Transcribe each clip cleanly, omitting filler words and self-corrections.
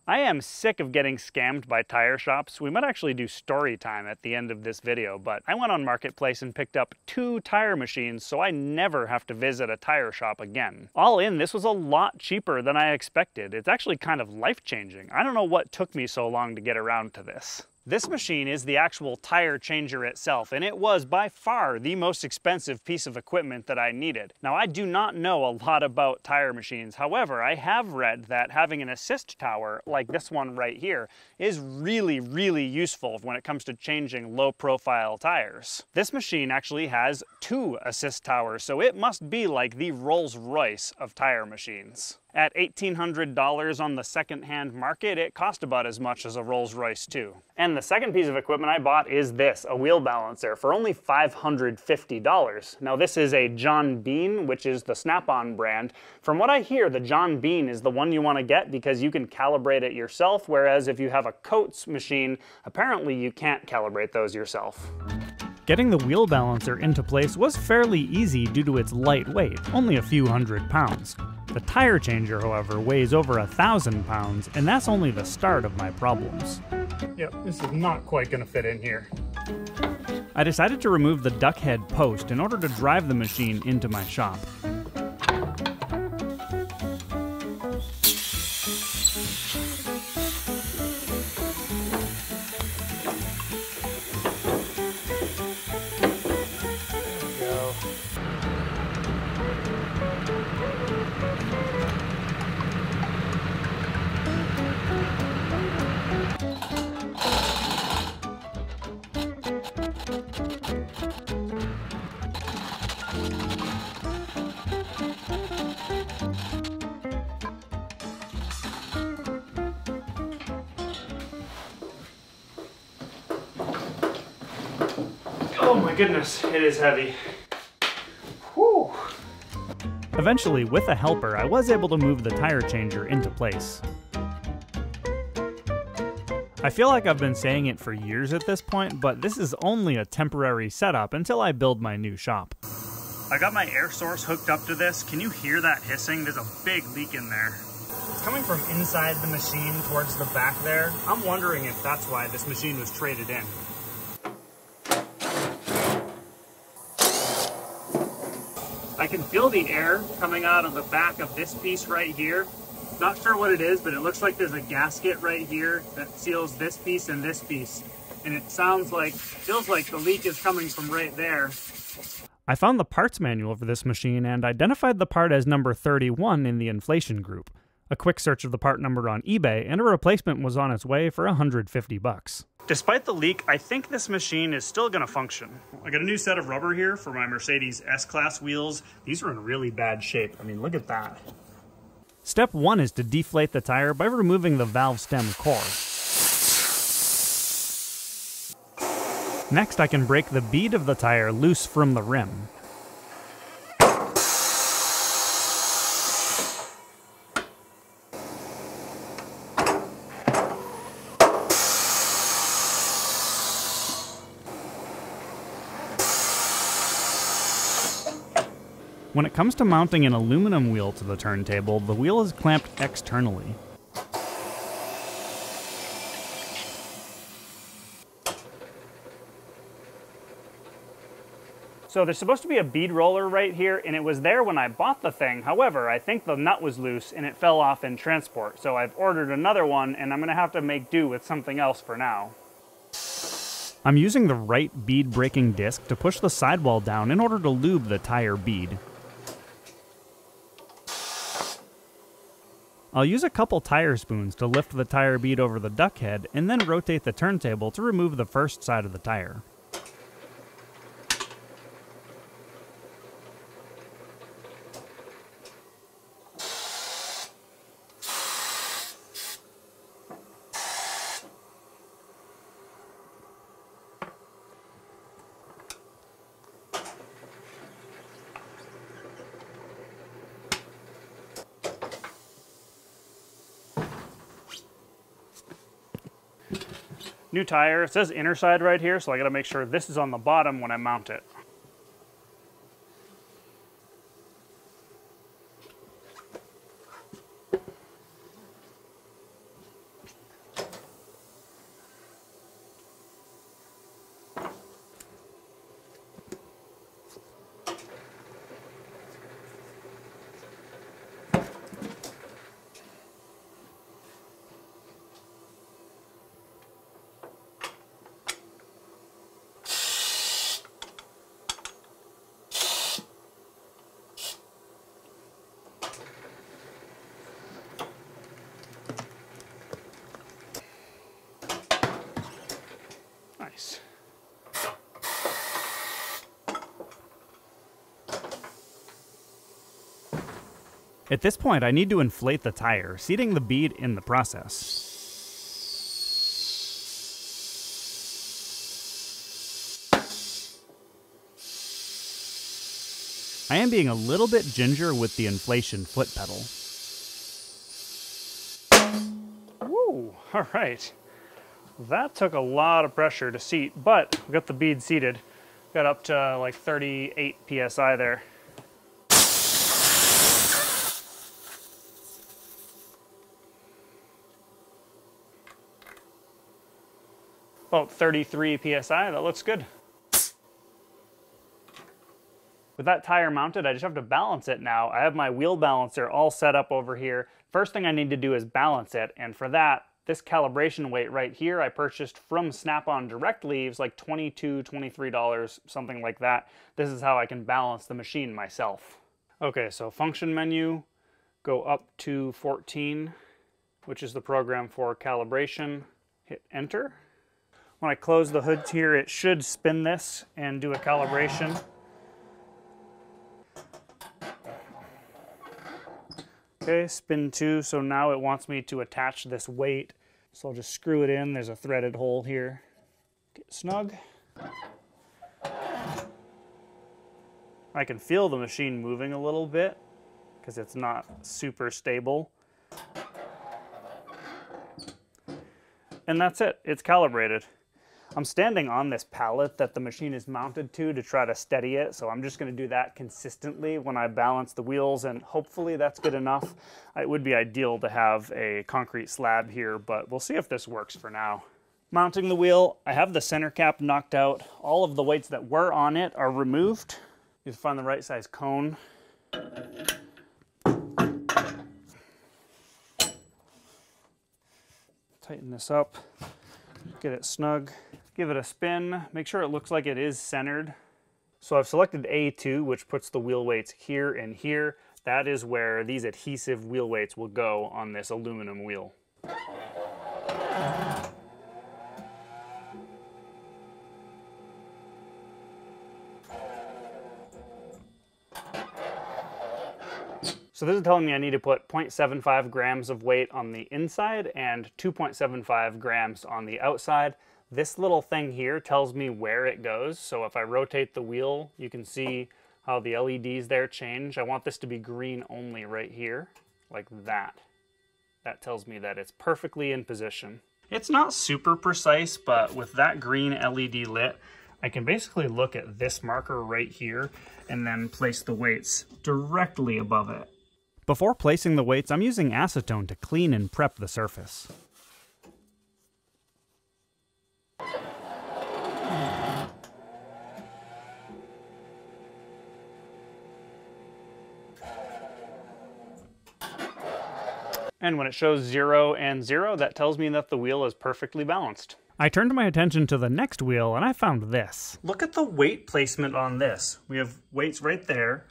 I am sick of getting scammed by tire shops. We might actually do story time at the end of this video, but I went on Marketplace and picked up 2 tire machines so I never have to visit a tire shop again. All in, this was a lot cheaper than I expected. It's actually kind of life-changing. I don't know what took me so long to get around to this. This machine is the actual tire changer itself, and it was by far the most expensive piece of equipment that I needed. Now, I do not know a lot about tire machines. However, I have read that having an assist tower, like this one right here, is really, really useful when it comes to changing low-profile tires. This machine actually has 2 assist towers, so it must be like the Rolls-Royce of tire machines. At $1,800 on the second-hand market, it cost about as much as a Rolls-Royce too. And the second piece of equipment I bought is this, a wheel balancer, for only $550. Now this is a John Bean, which is the Snap-on brand. From what I hear, the John Bean is the one you want to get because you can calibrate it yourself, whereas if you have a Coates machine, apparently you can't calibrate those yourself. Getting the wheel balancer into place was fairly easy due to its light weight, only a few hundred pounds. The tire changer, however, weighs over 1,000 pounds, and that's only the start of my problems. Yep, this is not quite going to fit in here. I decided to remove the duck head post in order to drive the machine into my shop. Oh my goodness, it is heavy. Whew. Eventually, with a helper, I was able to move the tire changer into place. I feel like I've been saying it for years at this point, but this is only a temporary setup until I build my new shop. I got my air source hooked up to this. Can you hear that hissing? There's a big leak in there. It's coming from inside the machine towards the back there. I'm wondering if that's why this machine was traded in. I can feel the air coming out of the back of this piece right here. Not sure what it is, but it looks like there's a gasket right here that seals this piece and this piece. And it feels like the leak is coming from right there. I found the parts manual for this machine and identified the part as number 31 in the inflation group. A quick search of the part number on eBay, and a replacement was on its way for $150. Despite the leak, I think this machine is still going to function. I got a new set of rubber here for my Mercedes S-Class wheels. These are in really bad shape. I mean, look at that. Step 1 is to deflate the tire by removing the valve stem core. Next, I can break the bead of the tire loose from the rim. When it comes to mounting an aluminum wheel to the turntable, the wheel is clamped externally. So there's supposed to be a bead roller right here, and it was there when I bought the thing. However, I think the nut was loose and it fell off in transport. So I've ordered another one, and I'm going to have to make do with something else for now. I'm using the right bead breaking disc to push the sidewall down in order to lube the tire bead. I'll use a couple tire spoons to lift the tire bead over the duck head and then rotate the turntable to remove the first side of the tire. New tire, it says inner side right here, so I gotta make sure this is on the bottom when I mount it. Nice. At this point, I need to inflate the tire, seating the bead in the process. I am being a little bit ginger with the inflation foot pedal. Woo, all right. That took a lot of pressure to seat, but we got the bead seated. Got up to like 38 PSI there. About 33 PSI, that looks good. With that tire mounted, I just have to balance it now. I have my wheel balancer all set up over here. First thing I need to do is balance it, and for that, this calibration weight right here I purchased from Snap-on Direct Leaves, like $22, $23, something like that. This is how I can balance the machine myself. Okay, so function menu, go up to 14, which is the program for calibration. Hit enter. When I close the hood here, it should spin this and do a calibration. Okay, spin 2, so now it wants me to attach this weight. So I'll just screw it in. There's a threaded hole here. Get snug. I can feel the machine moving a little bit because it's not super stable. And that's it, it's calibrated. I'm standing on this pallet that the machine is mounted to try to steady it, so I'm just going to do that consistently when I balance the wheels, and hopefully that's good enough. It would be ideal to have a concrete slab here, but we'll see if this works for now. Mounting the wheel, I have the center cap knocked out. All of the weights that were on it are removed. You have to find the right size cone. Tighten this up, get it snug. Give it a spin, make sure it looks like it is centered. So I've selected A2, which puts the wheel weights here and here. That is where these adhesive wheel weights will go on this aluminum wheel. So this is telling me I need to put 0.75 grams of weight on the inside and 2.75 grams on the outside. This little thing here tells me where it goes. So if I rotate the wheel, you can see how the LEDs there change. I want this to be green only right here, like that. That tells me that it's perfectly in position. It's not super precise, but with that green LED lit, I can basically look at this marker right here and then place the weights directly above it. Before placing the weights, I'm using acetone to clean and prep the surface. And when it shows 0 and 0, that tells me that the wheel is perfectly balanced. I turned my attention to the next wheel and I found this. Look at the weight placement on this. We have weights right there,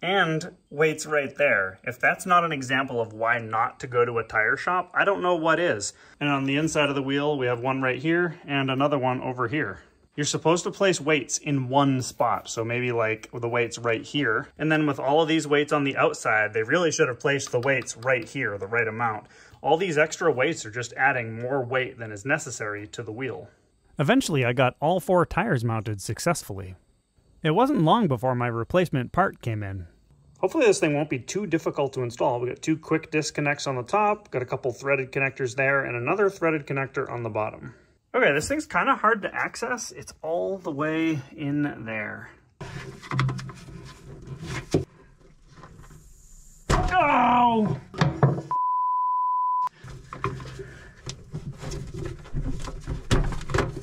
and weights right there. If that's not an example of why not to go to a tire shop, I don't know what is. And on the inside of the wheel, we have one right here and another one over here. You're supposed to place weights in one spot, so maybe like the weights right here. And then with all of these weights on the outside, they really should have placed the weights right here, the right amount. All these extra weights are just adding more weight than is necessary to the wheel. Eventually, I got all 4 tires mounted successfully. It wasn't long before my replacement part came in. Hopefully this thing won't be too difficult to install. We got 2 quick disconnects on the top, got a couple threaded connectors there, and another threaded connector on the bottom. Okay, this thing's kind of hard to access. It's all the way in there. Oh!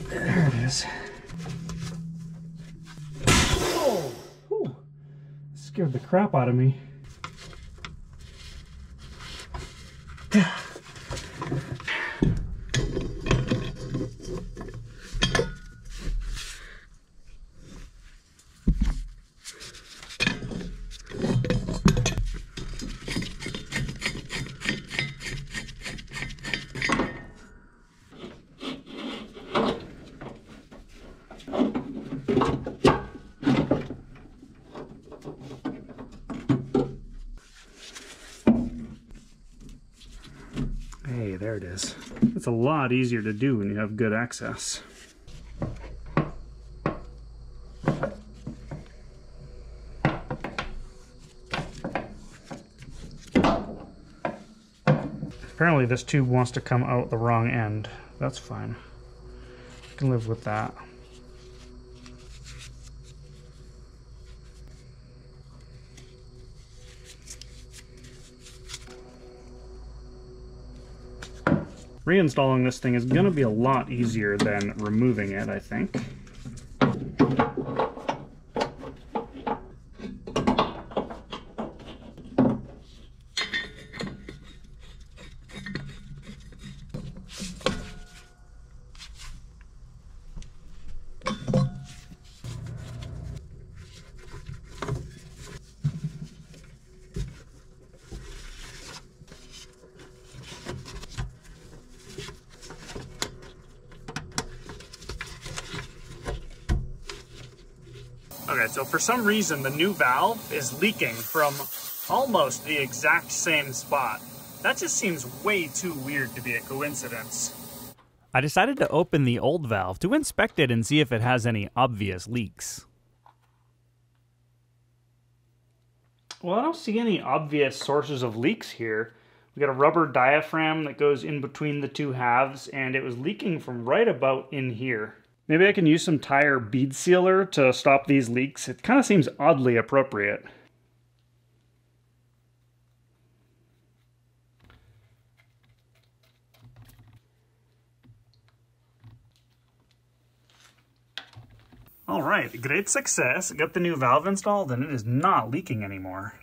There it is. Oh! Whew. Scared the crap out of me. Okay, there it is. It's a lot easier to do when you have good access. Apparently this tube wants to come out the wrong end. That's fine. I can live with that. Reinstalling this thing is going to be a lot easier than removing it, I think. Okay, so for some reason the new valve is leaking from almost the exact same spot. That just seems way too weird to be a coincidence. I decided to open the old valve to inspect it and see if it has any obvious leaks. Well, I don't see any obvious sources of leaks here. We got a rubber diaphragm that goes in between the two halves, and it was leaking from right about in here. Maybe I can use some tire bead sealer to stop these leaks. It kind of seems oddly appropriate. All right, great success. Got the new valve installed and it is not leaking anymore.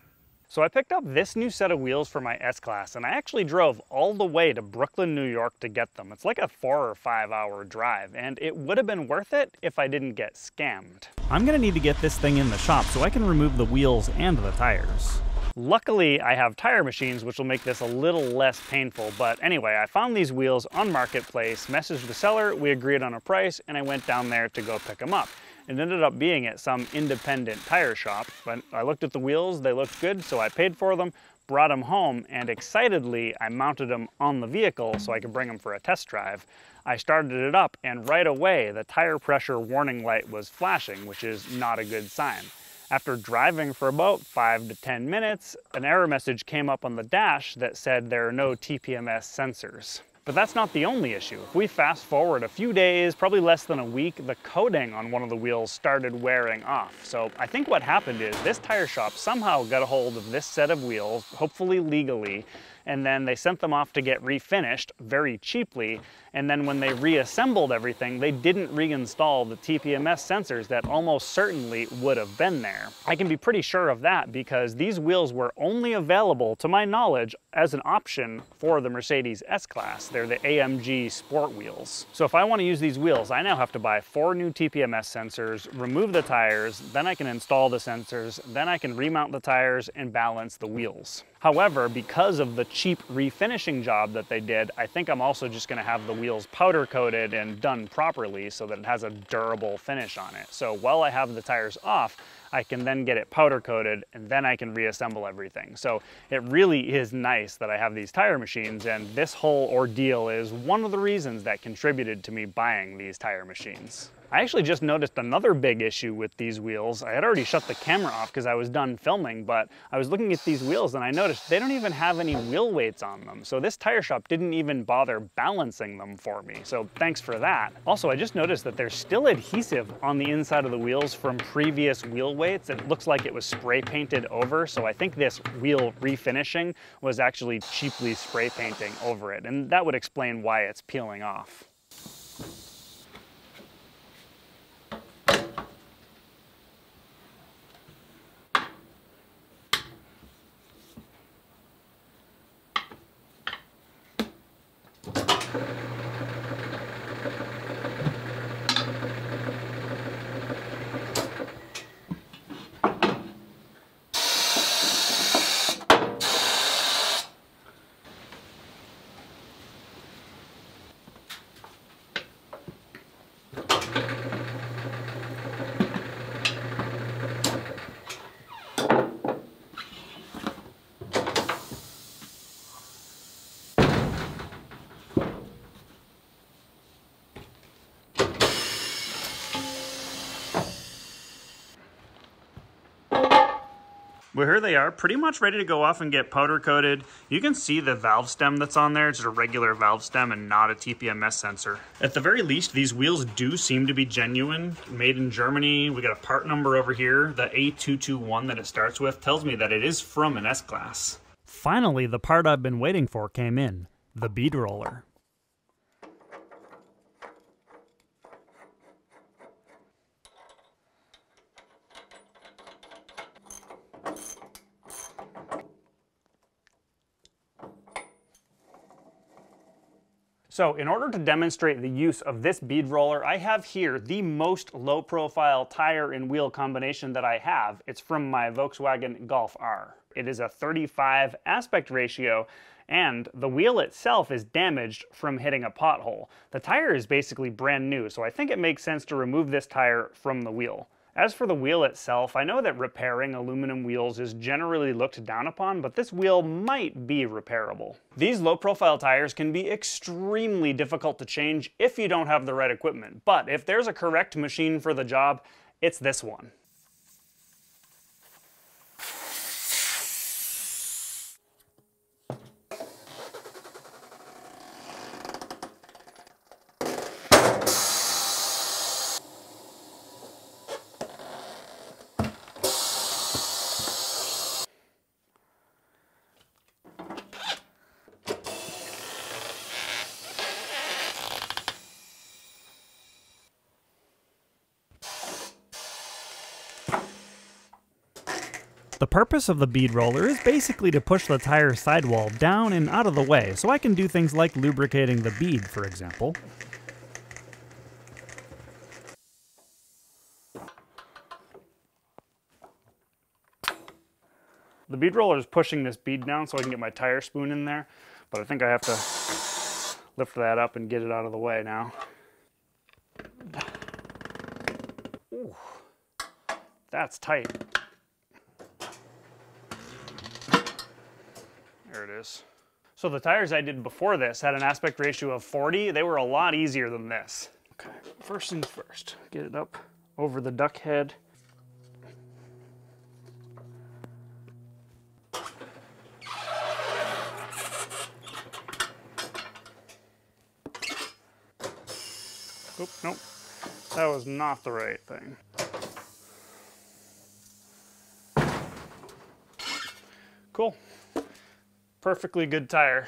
So I picked up this new set of wheels for my S-Class, and I actually drove all the way to Brooklyn, New York to get them. It's like a 4 or 5 hour drive, and it would have been worth it if I didn't get scammed. I'm gonna need to get this thing in the shop so I can remove the wheels and the tires. Luckily, I have tire machines, which will make this a little less painful. But anyway, I found these wheels on Marketplace, messaged the seller, we agreed on a price, and I went down there to go pick them up. It ended up being at some independent tire shop, but I looked at the wheels, they looked good, so I paid for them, brought them home, and excitedly, I mounted them on the vehicle so I could bring them for a test drive. I started it up, and right away, the tire pressure warning light was flashing, which is not a good sign. After driving for about 5 to 10 minutes, an error message came up on the dash that said there are no TPMS sensors. But that's not the only issue. If we fast forward a few days, probably less than a week, the coating on one of the wheels started wearing off. So I think what happened is this tire shop somehow got a hold of this set of wheels, hopefully legally, and then they sent them off to get refinished very cheaply. And then when they reassembled everything, they didn't reinstall the TPMS sensors that almost certainly would have been there. I can be pretty sure of that because these wheels were only available, to my knowledge, as an option for the Mercedes S-Class. They're the AMG Sport wheels. So if I want to use these wheels, I now have to buy 4 new TPMS sensors, remove the tires, then I can install the sensors, then I can remount the tires and balance the wheels. However, because of the cheap refinishing job that they did, I think I'm also just going to have the wheels powder coated and done properly so that it has a durable finish on it. So while I have the tires off, I can then get it powder coated and then I can reassemble everything. So it really is nice that I have these tire machines, and this whole ordeal is one of the reasons that contributed to me buying these tire machines. I actually just noticed another big issue with these wheels. I had already shut the camera off because I was done filming, but I was looking at these wheels and I noticed they don't even have any wheel weights on them. So this tire shop didn't even bother balancing them for me. So thanks for that. Also, I just noticed that there's still adhesive on the inside of the wheels from previous wheel weights. It looks like it was spray painted over. So I think this wheel refinishing was actually cheaply spray painting over it. And that would explain why it's peeling off. Well, here they are, pretty much ready to go off and get powder coated. You can see the valve stem that's on there. It's just a regular valve stem and not a TPMS sensor. At the very least, these wheels do seem to be genuine, made in Germany. We got a part number over here. The A221 that it starts with tells me that it is from an S-Class. Finally, the part I've been waiting for came in, the bead roller. So in order to demonstrate the use of this bead roller, I have here the most low profile tire and wheel combination that I have. It's from my Volkswagen Golf R. It is a 35 aspect ratio, and the wheel itself is damaged from hitting a pothole. The tire is basically brand new, so I think it makes sense to remove this tire from the wheel. As for the wheel itself, I know that repairing aluminum wheels is generally looked down upon, but this wheel might be repairable. These low-profile tires can be extremely difficult to change if you don't have the right equipment, but if there's a correct machine for the job, it's this one. The purpose of the bead roller is basically to push the tire sidewall down and out of the way, so I can do things like lubricating the bead, for example. The bead roller is pushing this bead down so I can get my tire spoon in there, but I think I have to lift that up and get it out of the way now. Ooh, that's tight. There it is. So the tires I did before this had an aspect ratio of 40. They were a lot easier than this. Okay, first things first, get it up over the duck head. Oop, nope, that was not the right thing. Cool. Perfectly good tire.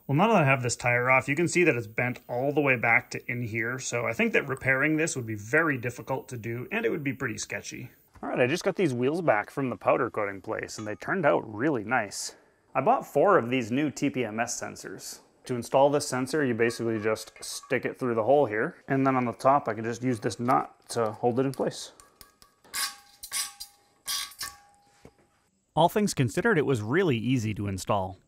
Well, now that I have this tire off, you can see that it's bent all the way back to in here, so I think that repairing this would be very difficult to do, and it would be pretty sketchy. All right, I just got these wheels back from the powder coating place, and they turned out really nice. I bought 4 of these new TPMS sensors. To install this sensor, you basically just stick it through the hole here, and then on the top, I can just use this nut to hold it in place. All things considered, it was really easy to install.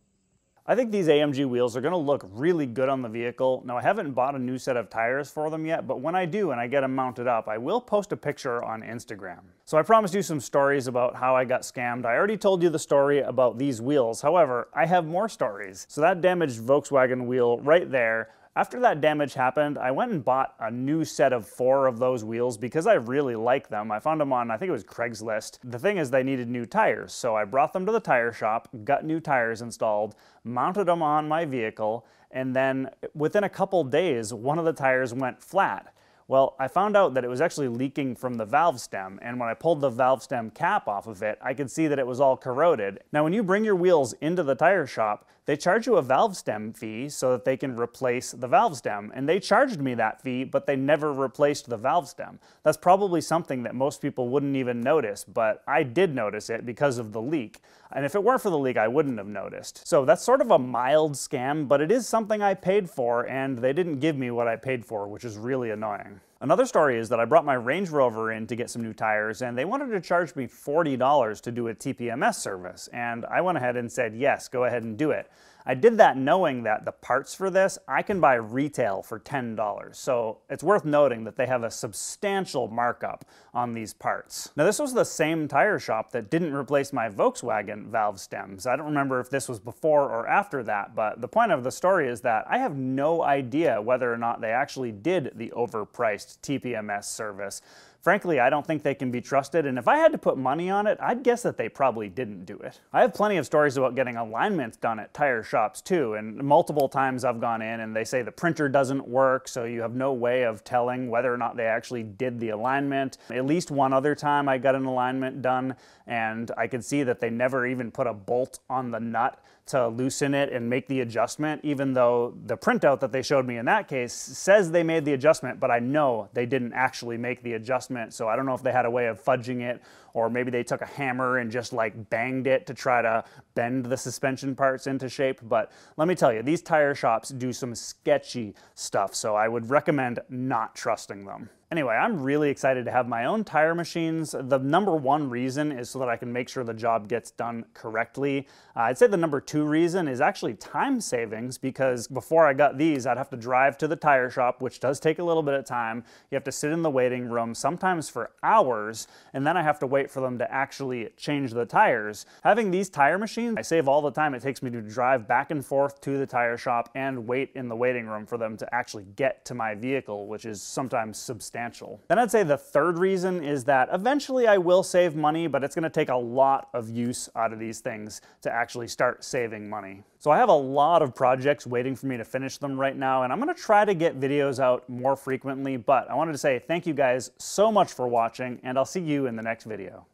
I think these AMG wheels are going to look really good on the vehicle. Now, I haven't bought a new set of tires for them yet, but when I do and I get them mounted up, I will post a picture on Instagram. So I promised you some stories about how I got scammed. I already told you the story about these wheels. However, I have more stories. So that damaged Volkswagen wheel right there. After that damage happened, I went and bought a new set of 4 of those wheels because I really like them. I found them on, I think it was Craigslist. The thing is, they needed new tires, so I brought them to the tire shop, got new tires installed, mounted them on my vehicle, and then within a couple days, one of the tires went flat. Well, I found out that it was actually leaking from the valve stem, and when I pulled the valve stem cap off of it, I could see that it was all corroded. Now, when you bring your wheels into the tire shop, they charge you a valve stem fee so that they can replace the valve stem, and they charged me that fee, but they never replaced the valve stem. That's probably something that most people wouldn't even notice, but I did notice it because of the leak. And if it weren't for the leak, I wouldn't have noticed. So that's sort of a mild scam, but it is something I paid for, and they didn't give me what I paid for, which is really annoying. Another story is that I brought my Range Rover in to get some new tires, and they wanted to charge me $40 to do a TPMS service, and I went ahead and said, yes, go ahead and do it. I did that knowing that the parts for this, I can buy retail for $10. So it's worth noting that they have a substantial markup on these parts. Now, this was the same tire shop that didn't replace my Volkswagen valve stems. I don't remember if this was before or after that, but the point of the story is that I have no idea whether or not they actually did the overpriced TPMS service. Frankly, I don't think they can be trusted, and if I had to put money on it, I'd guess that they probably didn't do it. I have plenty of stories about getting alignments done at tire shops too, and multiple times I've gone in and they say the printer doesn't work, so you have no way of telling whether or not they actually did the alignment. At least one other time I got an alignment done, and I could see that they never even put a bolt on the nut to loosen it and make the adjustment, even though the printout that they showed me in that case says they made the adjustment, but I know they didn't actually make the adjustment. So I don't know if they had a way of fudging it, or maybe they took a hammer and just like banged it to try to bend the suspension parts into shape. But let me tell you, these tire shops do some sketchy stuff, so I would recommend not trusting them. Anyway, I'm really excited to have my own tire machines. The number one reason is so that I can make sure the job gets done correctly. I'd say the number two reason is actually time savings, because before I got these, I'd have to drive to the tire shop, which does take a little bit of time. You have to sit in the waiting room, sometimes for hours, and then I have to wait for them to actually change the tires. Having these tire machines, I save all the time it takes me to drive back and forth to the tire shop and wait in the waiting room for them to actually get to my vehicle, which is sometimes substantial. Then I'd say the third reason is that eventually I will save money, but it's going to take a lot of use out of these things to actually start saving money. So I have a lot of projects waiting for me to finish them right now, and I'm going to try to get videos out more frequently, but I wanted to say thank you guys so much for watching, and I'll see you in the next video.